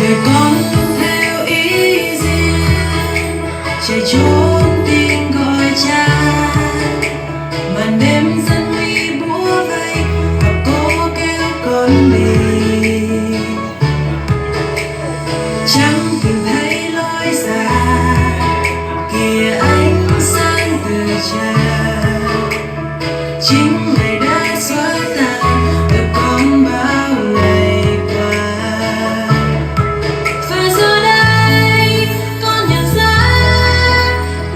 để con theo ý riêng chạy trốn tiếng gọi cha. Màn đêm dần nguy bủa vây và cô kêu con đi, chẳng tìm thấy lối ra. Kìa ánh sáng từ cha, chính ngày đã xóa tan được con bao ngày qua. Và giờ đây con nhận ra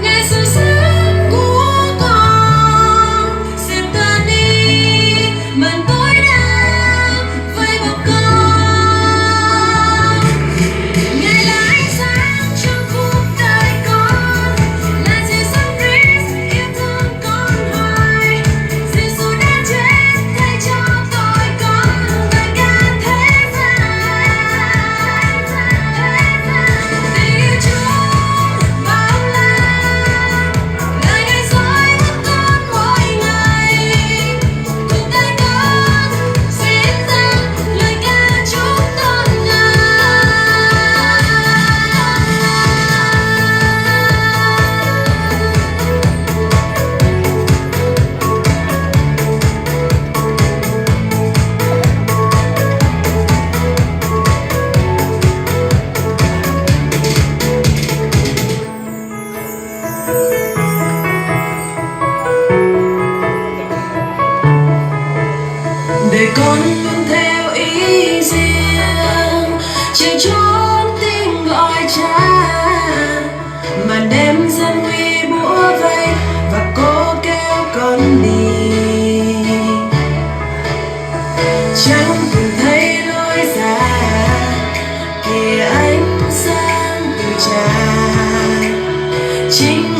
ngày sự sáng của con sẽ tan đi, màn tối đang vây bọc con. Ngài là ánh sáng trong cuộc đời con, là Jesus Christ yêu thương con hoài. Giêsu đã chết thay cho tội con và cả thế gian. Tình yêu Chúa bao la, lời Ngài dõi bước con mỗi ngày. Cuộc đời con diễn ra lời ca chúc tôn để con luôn theo ý riêng chạy trốn tiếng gọi cha. Màn đêm dần nguy bủa vây và cô kêu con đi, chẳng tìm thấy lối ra. Kìa ánh sáng từ cha, chính